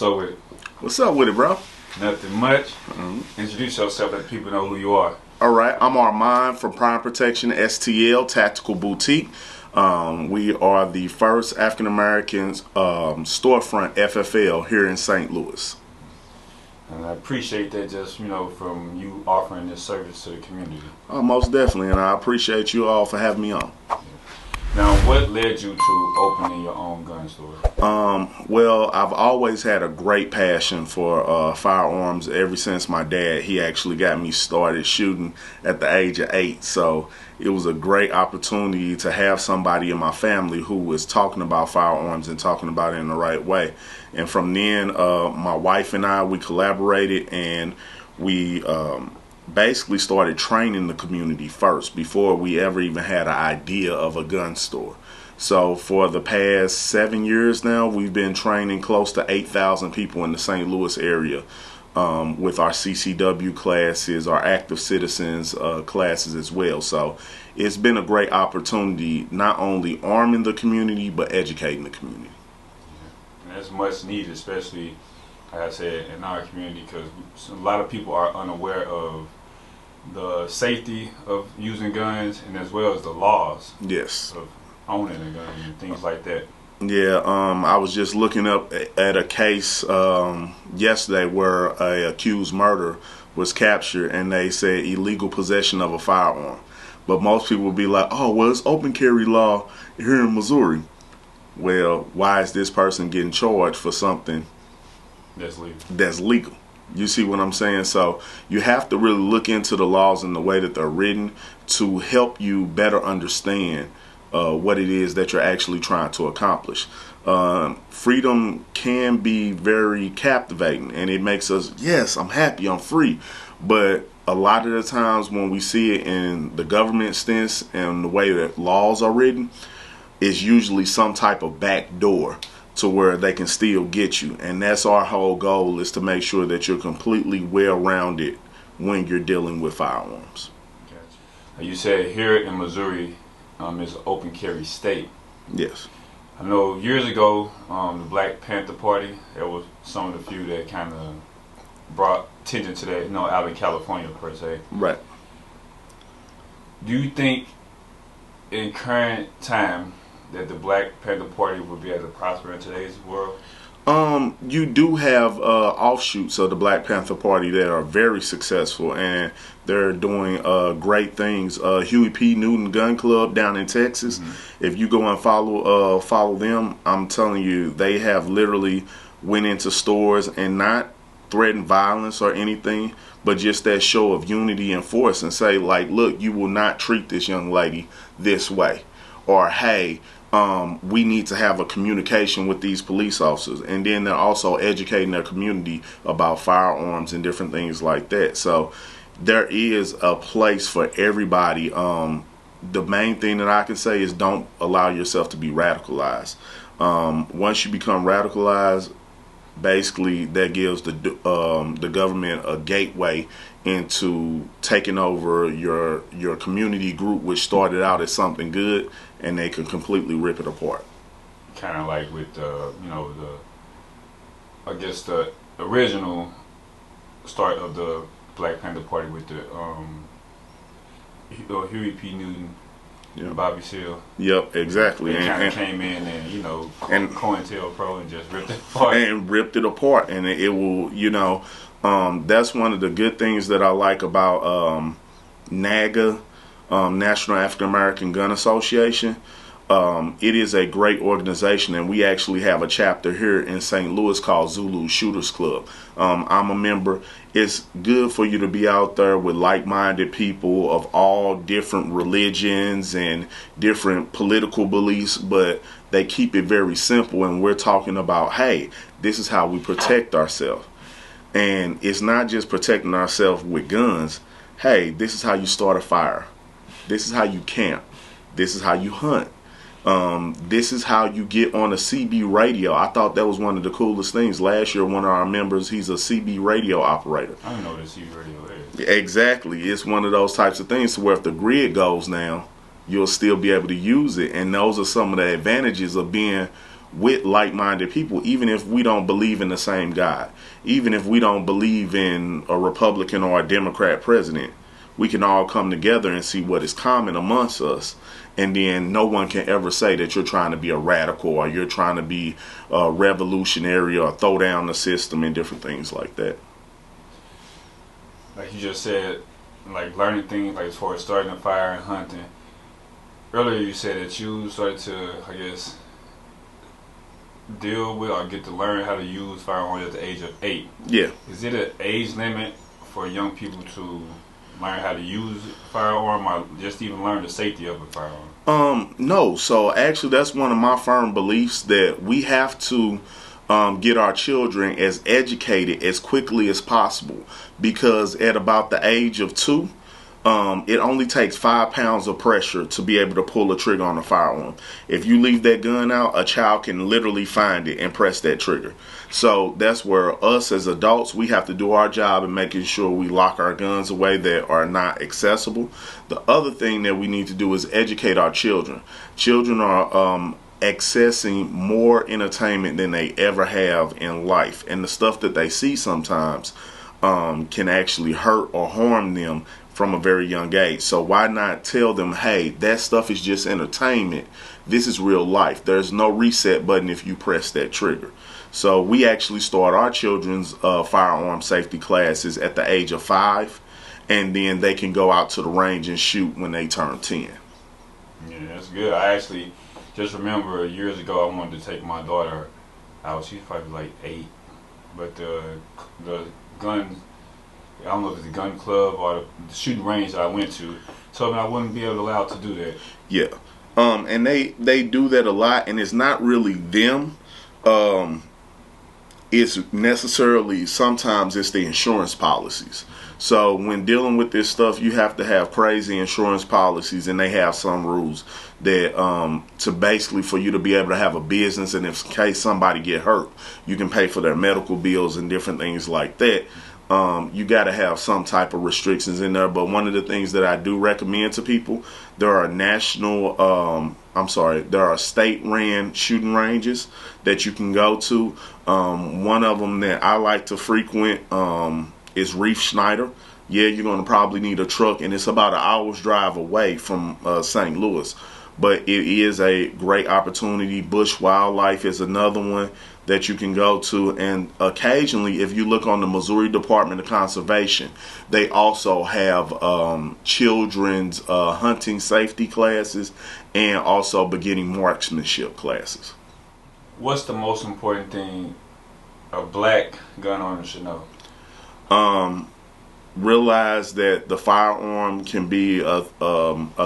So with What's up with it, bro? nothing much. Introduce yourself, let people know who you are. All right, I'm Armon from Protection STL Tactical Boutique. We are the first African American storefront FFL here in St. Louis. And I appreciate that, just from you offering this service to the community. Most definitely, and I appreciate you all for having me on. Now, what led you to opening your own gun store? Well, I've always had a great passion for firearms ever since my dad. He actually got me started shooting at the age of 8. So it was a great opportunity to have somebody in my family who was talking about firearms and talking about it in the right way. And from then, my wife and I, we collaborated, and we basically started training the community first before we ever even had an idea of a gun store. So for the past 7 years now, we've been training close to 8,000 people in the St. Louis area with our CCW classes, our active citizens classes as well. So it's been a great opportunity, not only arming the community, but educating the community. And that's much needed, especially, like I said, in our community, because a lot of people are unaware of the safety of using guns, and as well as the laws Yes. of owning a gun and things like that. Yeah, I was just looking up at a case yesterday where a accused murder was captured, and they said illegal possession of a firearm. But most people would be like, oh, well, it's open carry law here in Missouri. Well, why is this person getting charged for something that's legal? You see what I'm saying? So you have to really look into the laws and the way that they're written to help you better understand what it is that you're actually trying to accomplish. Freedom can be very captivating, and it makes us, yes, I'm happy, I'm free. But a lot of the times when we see it in the government stance and the way that laws are written, it's usually some type of back door to where they can still get you. And that's our whole goal, is to make sure that you're completely well-rounded when you're dealing with firearms. Gotcha. You said here in Missouri is an open carry state. Yes. I know years ago, the Black Panther Party, there was some of the few that kind of brought attention to that, out in California per se. Right. Do you think in current time that the Black Panther Party would be able to prosper in today's world? You do have offshoots of the Black Panther Party that are very successful, and they're doing great things. Huey P. Newton Gun Club down in Texas. If you go and follow them, I'm telling you, they have literally went into stores and not threatened violence or anything, but just that show of unity and force, and say, like, look, you will not treat this young lady this way, or hey, we need to have a communication with these police officers. And then they're also educating their community about firearms and different things like that. So there is a place for everybody. The main thing that I can say is don't allow yourself to be radicalized. Once you become radicalized, basically that gives the government a gateway into taking over your community group, which started out as something good, and they can completely rip it apart. Kind of like with I guess the original start of the Black Panther Party with the Huey P. Newton, and Bobby Seale. Yep, exactly. They kind of came in and COINTELPRO and just ripped it apart. And ripped it apart, and it will, that's one of the good things that I like about NAGA, National African American Gun Association. It is a great organization, and we actually have a chapter here in St. Louis called Zulu Shooters Club. I'm a member. It's good for you to be out there with like-minded people of all different religions and different political beliefs, but they keep it very simple, and we're talking about, hey, this is how we protect ourselves. And it's not just protecting ourselves with guns. Hey, this is how you start a fire. This is how you camp. This is how you hunt. This is how you get on a CB radio. I thought that was one of the coolest things. Last year, one of our members, he's a CB radio operator. I don't know what a CB radio is. Exactly. It's one of those types of things where if the grid goes down, you'll still be able to use it. And those are some of the advantages of being with like-minded people, even if we don't believe in the same God, even if we don't believe in a Republican or a Democrat president. We can all come together and see what is common amongst us, and then no one can ever say that you're trying to be a radical or you're trying to be a revolutionary or throw down the system and different things like that. Like you just said, like learning things like as far as starting a fire and hunting. Earlier you said that you started to, I guess, deal with or get to learn how to use firearms at the age of 8. Yeah. Is it an age limit for young people to learn how to use a firearm or just even learn the safety of a firearm? No. So actually that's one of my firm beliefs, that we have to get our children as educated as quickly as possible, because at about the age of 2, it only takes 5 pounds of pressure to be able to pull a trigger on a firearm. If you leave that gun out, a child can literally find it and press that trigger. So that's where us as adults, we have to do our job in making sure we lock our guns away that are not accessible. The other thing that we need to do is educate our children. Children are accessing more entertainment than they ever have in life, and the stuff that they see sometimes can actually hurt or harm them from a very young age. So why not tell them, hey, that stuff is just entertainment. This is real life. There's no reset button if you press that trigger. So we actually start our children's firearm safety classes at the age of 5, and then they can go out to the range and shoot when they turn 10. Yeah, that's good. I actually just remember years ago I wanted to take my daughter out. She's probably like 8, but the gun, I don't know if it's the gun club or the shooting range that I went to, told me I wouldn't be allowed to do that. Yeah. And they do that a lot, and it's not really them. It's necessarily, sometimes it's the insurance policies. So when dealing with this stuff, you have to have crazy insurance policies, and they have some rules that to basically for you to be able to have a business, and if in case somebody get hurt, you can pay for their medical bills and different things like that. You got to have some type of restrictions in there. But one of the things that I do recommend to people, there are there are state-ran shooting ranges that you can go to. One of them that I like to frequent is Reef Schneider. Yeah, you're going to probably need a truck, and it's about an hour's drive away from St. Louis. But it is a great opportunity. Bush Wildlife is another one that you can go to, and occasionally, if you look on the Missouri Department of Conservation, they also have children's hunting safety classes and also beginning marksmanship classes. What's the most important thing a black gun owner should know? Realize that the firearm can be a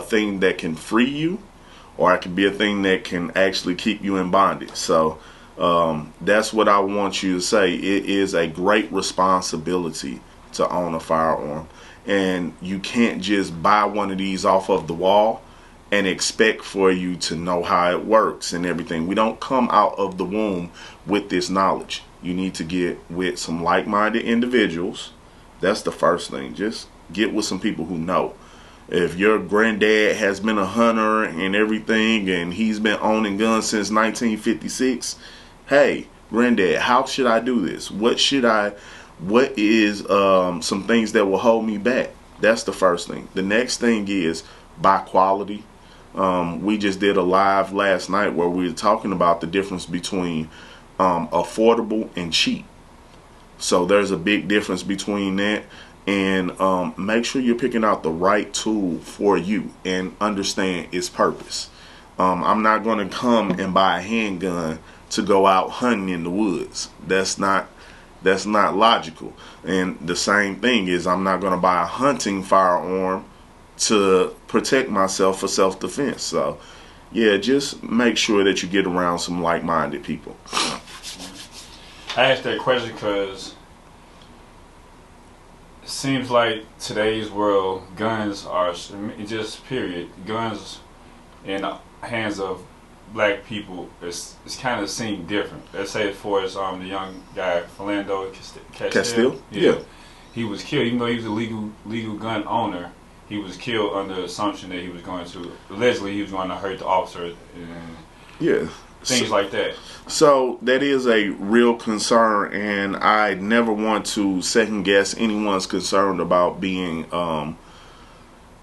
thing that can free you, or it can be a thing that can actually keep you in bondage. So that's what I want you to say. It is a great responsibility to own a firearm, and you can't just buy one of these off of the wall and expect for you to know how it works and everything. We don't come out of the womb with this knowledge. You need to get with some like-minded individuals. That's the first thing. Just get with some people who know. If your granddad has been a hunter and everything, and he's been owning guns since 1956, hey, granddad, how should I do this? What is some things that will hold me back? That's the first thing. The next thing is buy quality. We just did a live last night where we were talking about the difference between affordable and cheap. So there's a big difference between that. And make sure you're picking out the right tool for you and understand its purpose. I'm not going to come and buy a handgun to go out hunting in the woods. That's not logical. And the same thing is, I'm not going to buy a hunting firearm to protect myself for self-defense. So yeah, just make sure that you get around some like-minded people. I asked that question because it seems like today's world, guns are just period. Guns in the hands of black people is kind of seen different. Let's say for us, the young guy Philando Castile. Yeah, he was killed even though he was a legal gun owner. He was killed under the assumption that he was going to hurt the officer. Yeah. things like that. So that is a real concern, and I never want to second guess anyone's concern about being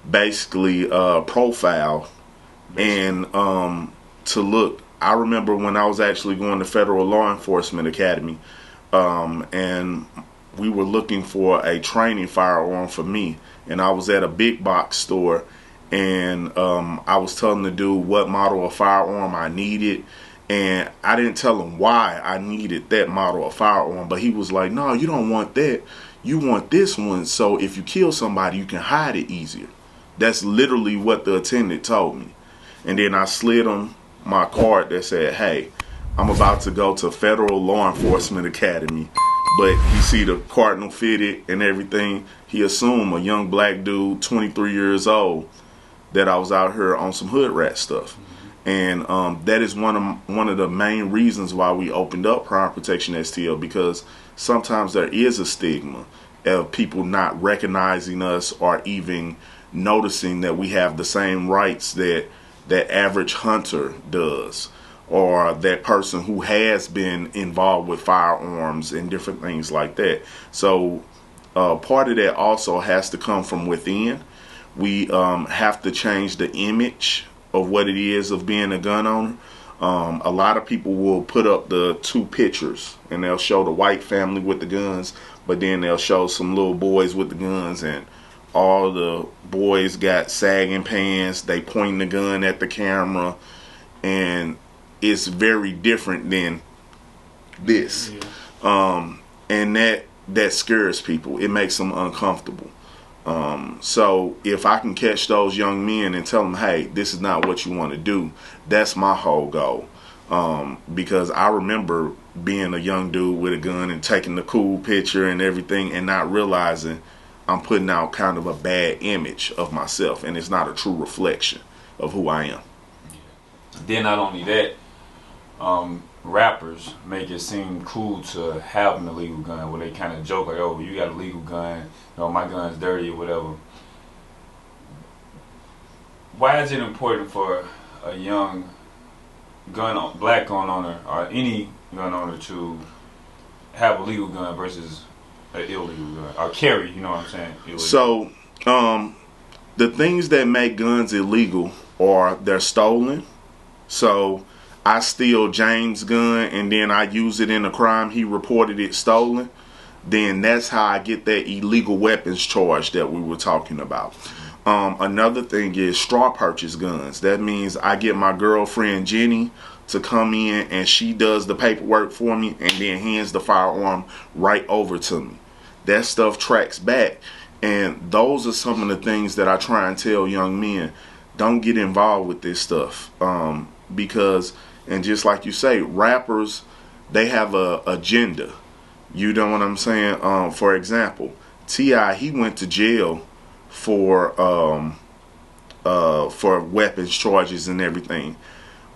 basically profiled and to look. I remember when I was actually going to Federal Law Enforcement Academy, and we were looking for a training firearm for me, and I was at a big box store, and I was telling the dude what model of firearm I needed. And I didn't tell him why I needed that model of firearm, but he was like, no, you don't want that. You want this one, so if you kill somebody, you can hide it easier. That's literally what the attendant told me. And then I slid him my card that said, hey, I'm about to go to Federal Law Enforcement Academy. But you see the cardinal fitted and everything. He assumed a young black dude, 23 years old, that I was out here on some hood rat stuff. And that is one of the main reasons why we opened up Protection STL, because sometimes there is a stigma of people not recognizing us or even noticing that we have the same rights that that average hunter does, or that person who has been involved with firearms and different things like that. So part of that also has to come from within. We have to change the image of what it is of being a gun owner. A lot of people will put up the two pictures and they'll show the white family with the guns, but then they'll show some little boys with the guns, and all the boys got sagging pants, they pointing the gun at the camera, and it's very different than this. And that scares people. It makes them uncomfortable. So if I can catch those young men and tell them, hey, this is not what you want to do, that's my whole goal. Because I remember being a young dude with a gun and taking the cool picture and everything and not realizing I'm putting out kind of a bad image of myself, and it's not a true reflection of who I am. Then not only that, rappers make it seem cool to have an illegal gun, where they kind of joke like, oh, you got a legal gun, no, my gun's dirty or whatever. Why is it important for a young black gun owner or any gun owner to have a legal gun versus an illegal gun, or carry, you know what I'm saying? Illegal. So the things that make guns illegal are they're stolen. So I steal James' gun and then I use it in a crime, he reported it stolen, then that's how I get that illegal weapons charge that we were talking about. Another thing is straw purchase guns. That means I get my girlfriend Jenny to come in and she does the paperwork for me and then hands the firearm right over to me. That stuff tracks back, and those are some of the things that I try and tell young men: don't get involved with this stuff, because, and just like you say, rappers, they have a agenda. You know what I'm saying? For example, T.I., he went to jail for weapons charges and everything,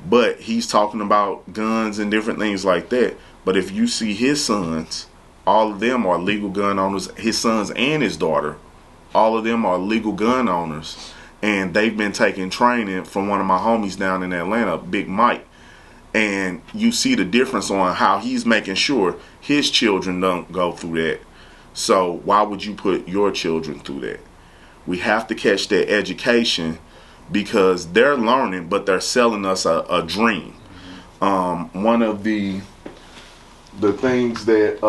but he's talking about guns and different things like that. But if you see his sons, all of them are legal gun owners. His sons and his daughter, all of them are legal gun owners, and they've been taking training from one of my homies down in Atlanta, Big Mike. And you see the difference on how he's making sure his children don't go through that. So why would you put your children through that? We have to catch that education, because they're learning, but they're selling us a dream. One of the things that,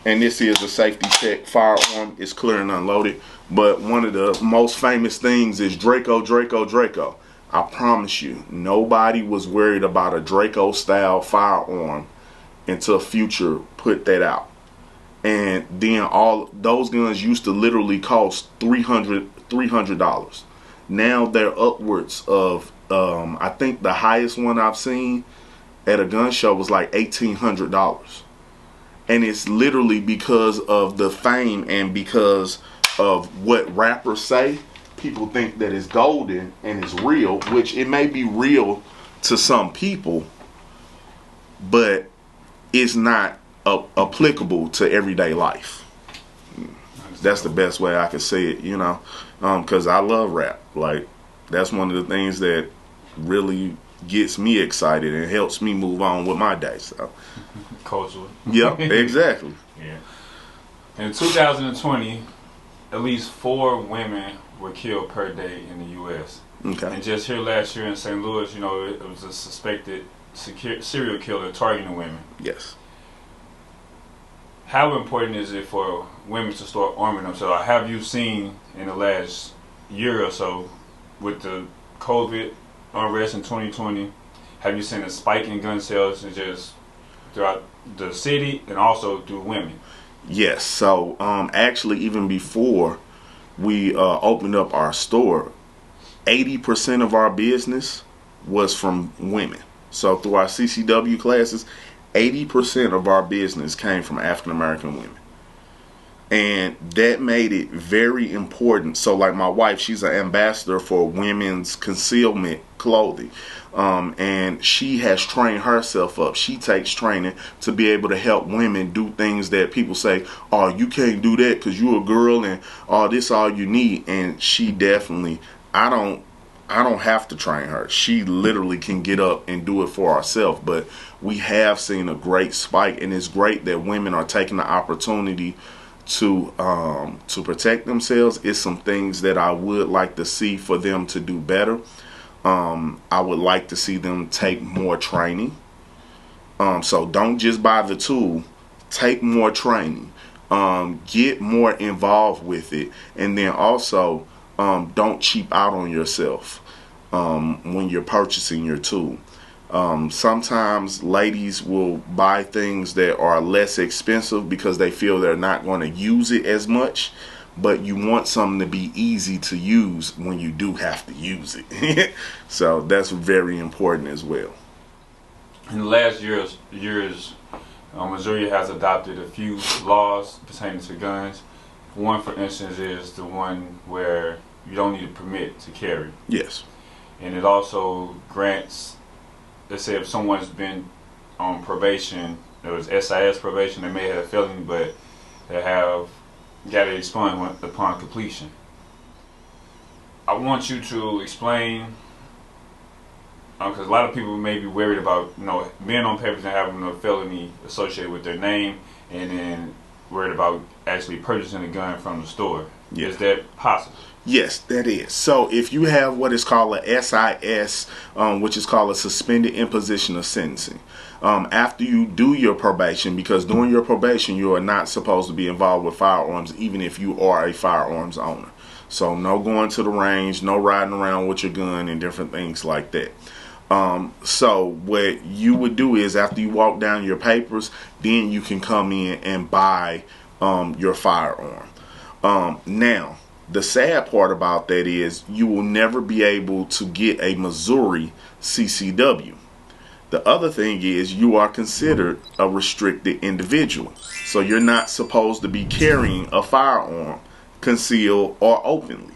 and this is a safety check firearm, is clear and unloaded, but one of the most famous things is Draco, Draco, Draco. I promise you, nobody was worried about a Draco style firearm until Future put that out. And then all those guns used to literally cost $300. Now they're upwards of, I think the highest one I've seen at a gun show was like $1,800. And it's literally because of the fame and because of what rappers say. People think that it's golden and it's real, which it may be real to some people, but it's not applicable to everyday life. That's the best way I could say it, you know, because I love rap. Like, that's one of the things that really gets me excited and helps me move on with my day. So, Culturally. yep, exactly. Yeah. In 2020, at least 4 women were killed per day in the U.S. Okay. And just here last year in St. Louis, you know, it was a suspected serial killer targeting women. Yes. How important is it for women to start arming themselves? Have you seen in the last year or so with the COVID unrest in 2020, have you seen a spike in gun sales and just throughout the city and also through women? Yes. So actually, even before we opened up our store, 80% of our business was from women. So through our CCW classes, 80% of our business came from African American women. And that made it very important. So like my wife, she's an ambassador for women's concealment clothing. And she has trained herself up. She takes training to be able to help women do things that people say, oh, you can't do that because you're a girl and oh, this all you need. And she definitely, I don't have to train her. She literally can get up and do it for herself. But we have seen a great spike, and it's great that women are taking the opportunity to protect themselves. It's some things that I would like to see for them to do better. I would like to see them take more training. So don't just buy the tool, take more training, get more involved with it, and then also don't cheap out on yourself when you're purchasing your tool. Sometimes ladies will buy things that are less expensive because they feel they're not going to use it as much, but you want something to be easy to use when you do have to use it. So that's very important as well. In the last years, Missouri has adopted a few laws pertaining to guns. One, for instance, is the one where you don't need a permit to carry. Yes. And it also grants, let's say if someone's been on probation, there was SIS probation, they may have a felony, but they have got it expunged upon completion. I want you to explain, because a lot of people may be worried about, you know, being on papers and having a felony associated with their name, and then worried about actually purchasing a gun from the store. Yeah. Is that possible? Yes, that is. So if you have what is called a SIS, which is called a suspended imposition of sentencing, after you do your probation, because during your probation you are not supposed to be involved with firearms, even if you are a firearms owner. So no going to the range, no riding around with your gun and different things like that. So what you would do is after you walk down your papers, then you can come in and buy your firearm. Now, the sad part about that is you will never be able to get a Missouri CCW. The other thing is you are considered a restricted individual. So you're not supposed to be carrying a firearm concealed or openly.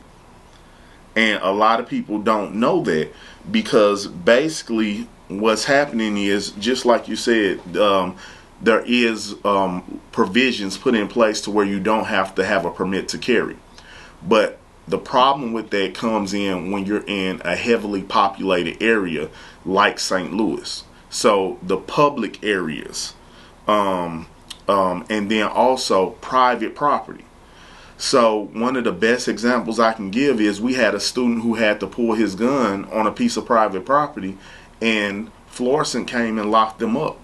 And a lot of people don't know that, because basically what's happening is, just like you said, there is provisions put in place to where you don't have to have a permit to carry. But the problem with that comes in when you're in a heavily populated area like St. Louis. So the public areas, and then also private property. So one of the best examples I can give is we had a student who had to pull his gun on a piece of private property, and Florissant came and locked them up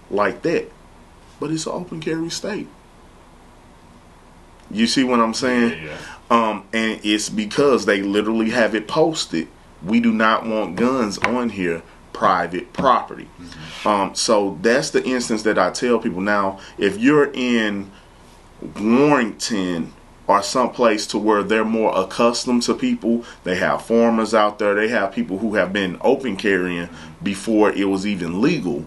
like that. But it's an open carry state. You see what I'm saying? Yeah. And it's because they literally have it posted, we do not want guns on here, private property. Mm-hmm. So that's the instance that I tell people. Now, if you're in Warrington or someplace to where they're more accustomed to people, they have farmers out there, they have people who have been open carrying before it was even legal,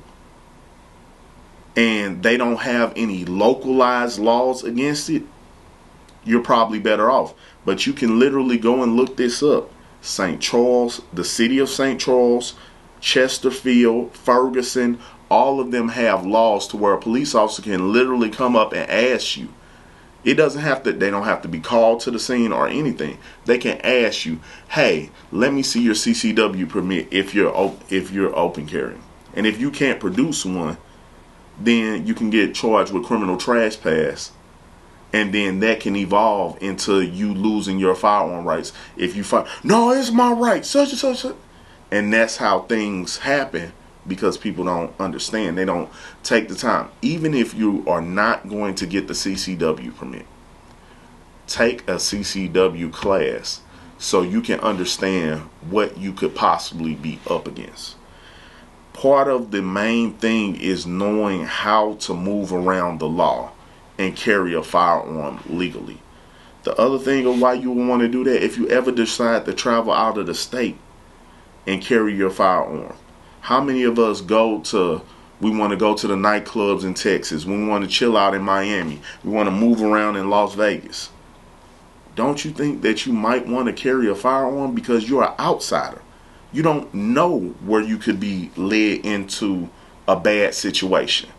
and they don't have any localized laws against it, you're probably better off. But you can literally go and look this up. St. Charles, the city of St. Charles, Chesterfield, Ferguson, all of them have laws to where a police officer can literally come up and ask you, It doesn't have to, they don't have to be called to the scene or anything. They can ask you, hey, let me see your CCW permit if you're open carrying. And if you can't produce one, then you can get charged with criminal trespass. And then that can evolve into you losing your firearm rights. If you find, no, it's my right, such and such. And that's how things happen because people don't understand. They don't take the time. Even if you are not going to get the CCW permit, take a CCW class so you can understand what you could possibly be up against. Part of the main thing is knowing how to move around the law and carry a firearm legally. The other thing of why you would want to do that, if you ever decide to travel out of the state and carry your firearm, how many of us we want to go to the nightclubs in Texas, we want to chill out in Miami, we want to move around in Las Vegas? Don't you think that you might want to carry a firearm because you're an outsider? You don't know where you could be led into a bad situation.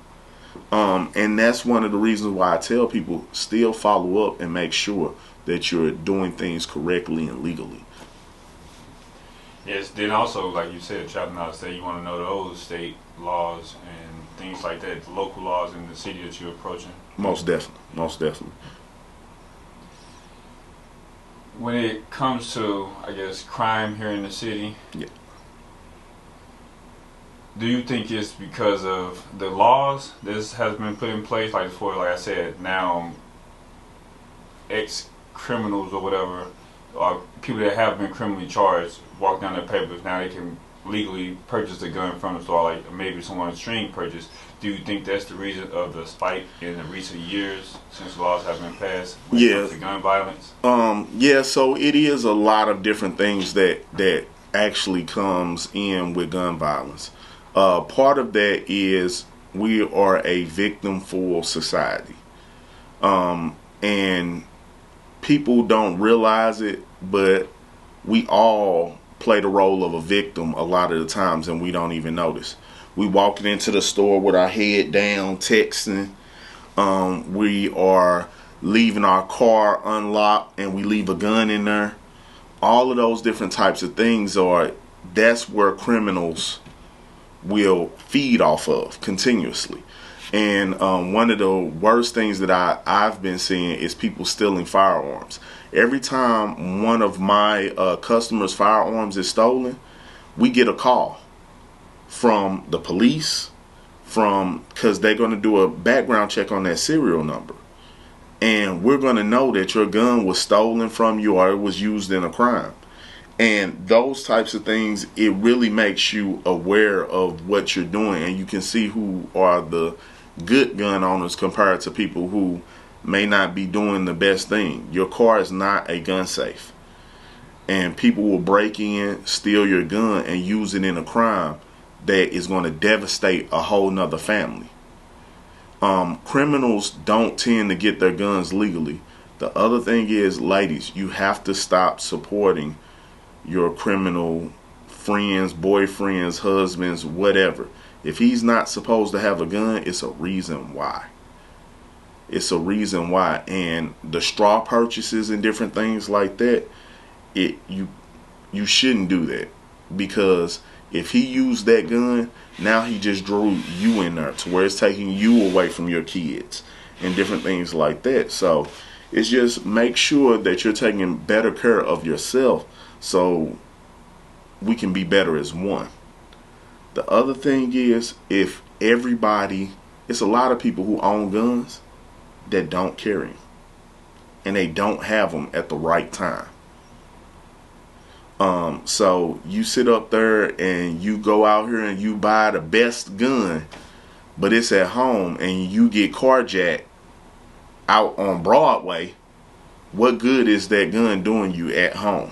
And that's one of the reasons why I tell people still follow up and make sure that you're doing things correctly and legally. Yes, then also, like you said, traveling out of state, you want to know those state laws and things like that, the local laws in the city that you're approaching. Most definitely. Most definitely. When it comes to, I guess, crime here in the city, yeah. Do you think it's because of the laws this has been put in place? Like I said, now ex-criminals or whatever, or people that have been criminally charged, walk down their papers, now they can legally purchase a gun from the store, like maybe someone's string purchase. Do you think that's the reason of the spike in the recent years since laws have been passed when it comes to gun violence? Yeah, so it is a lot of different things that actually comes in with gun violence. Part of that is we are a victim-full society. And people don't realize it, but we all play the role of a victim a lot of the times and we don't even notice. We walking into the store with our head down, texting. We are leaving our car unlocked and we leave a gun in there. All of those different types of things that's where criminals will feed off of continuously. And one of the worst things that I've been seeing is people stealing firearms. Every time one of my customers' firearms is stolen, we get a call from the police, because they're going to do a background check on that serial number. And we're going to know that your gun was stolen from you or it was used in a crime. And those types of things, it really makes you aware of what you're doing, and you can see who are the good gun owners compared to people who may not be doing the best thing. Your car is not a gun safe, and people will break in, steal your gun, and use it in a crime that is going to devastate a whole nother family. Criminals don't tend to get their guns legally. The other thing is, ladies, you have to stop supporting your criminal friends, boyfriends, husbands, whatever. If he's not supposed to have a gun, it's a reason why. It's a reason why. And the straw purchases and different things like that, you shouldn't do that. Because if he used that gun, now he just drew you in there to where it's taking you away from your kids and different things like that. So it's just make sure that you're taking better care of yourself so we can be better as one. The other thing is, if everybody, it's a lot of people who own guns that don't carry them, and they don't have them at the right time. So you sit up there and you go out here and you buy the best gun, but it's at home, and you get carjacked out on Broadway. What good is that gun doing you at home?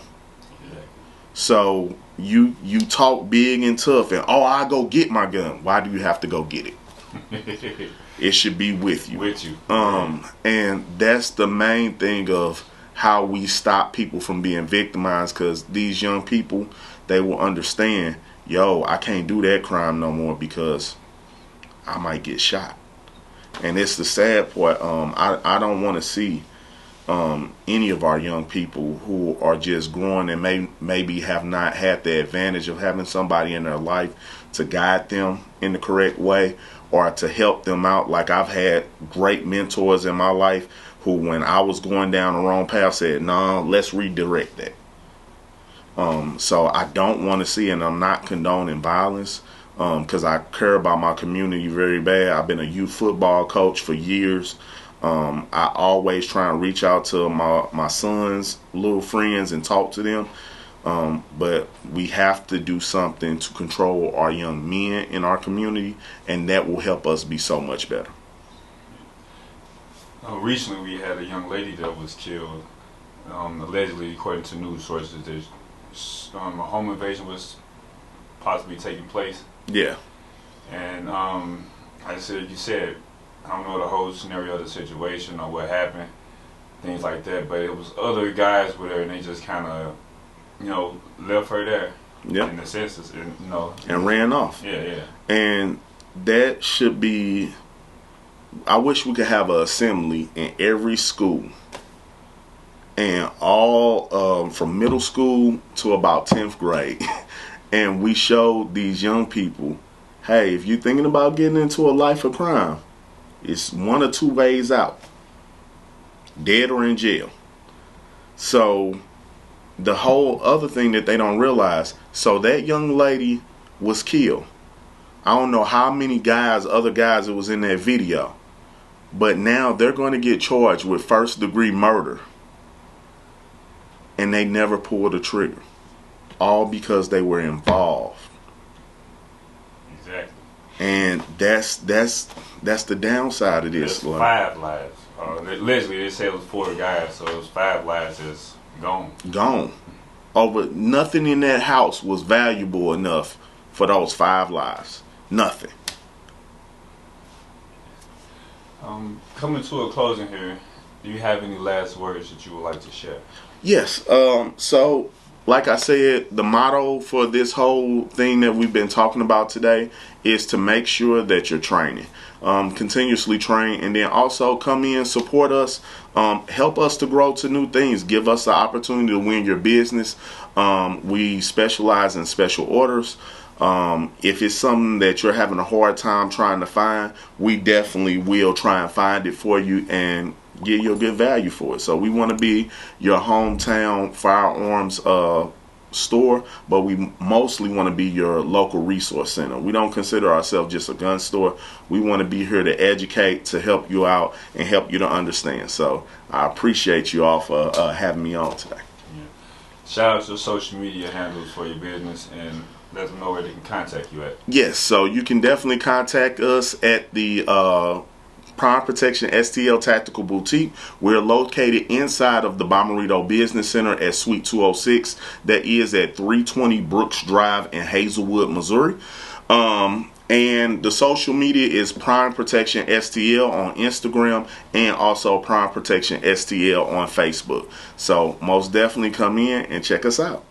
So you talk big and tough and, oh, I go get my gun. Why do you have to go get it? It should be with you. And that's the main thing of how we stop people from being victimized, because these young people, they will understand, yo, I can't do that crime no more because I might get shot. And it's the sad part. I don't want to see any of our young people who are just growing and maybe have not had the advantage of having somebody in their life to guide them in the correct way or to help them out. Like, I've had great mentors in my life who, when I was going down the wrong path, said, "No, let's redirect that." So I don't want to see, and I'm not condoning violence, because I care about my community very bad. I've been a youth football coach for years. I always try and reach out to my son's little friends and talk to them. But we have to do something to control our young men in our community, and that will help us be so much better. Recently, we had a young lady that was killed. Allegedly, according to news sources, a home invasion was possibly taking place. Yeah. And I said, you said, I don't know the whole scenario of the situation or what happened, things like that, but it was other guys with her, and they just kind of, left her there. Yep. In the census, and ran off. Yeah. And that should be. I wish we could have an assembly in every school, and all from middle school to about 10th grade, and we showed these young people, hey, if you're thinking about getting into a life of crime, it's one or two ways out: dead or in jail. So the whole other thing that they don't realize, so that young lady was killed. I don't know how many other guys that was in that video, but now they're going to get charged with first-degree murder, and they never pulled a trigger, all because they were involved. Exactly. And that's the downside of this. There's 5 lives. Allegedly, they say it was 4 guys, so it was 5 lives that's gone. Over nothing in that house was valuable enough for those 5 lives. Nothing. Coming to a closing here, do you have any last words that you would like to share? Yes. So, like I said, the motto for this whole thing that we've been talking about today is to make sure that you're training. Continuously train, and then also come in, support us, help us to grow to new things, give us the opportunity to win your business. We specialize in special orders. If it's something that you're having a hard time trying to find, we definitely will try and find it for you and give you a good value for it. So we want to be your hometown firearms store, but we mostly want to be your local resource center. We don't consider ourselves just a gun store. We want to be here to educate, to help you out, and help you to understand. So I appreciate you all for having me on today. Yeah. Shout out to social media handles for your business, and let them know where they can contact you at. Yes, so you can definitely contact us at the Protection STL Tactical Boutique. We're located inside of the Bommarito Business Center at Suite 206. That is at 320 Brooks Drive in Hazelwood, Missouri. And the social media is Prime Protection STL on Instagram, and also Prime Protection STL on Facebook. So most definitely come in and check us out.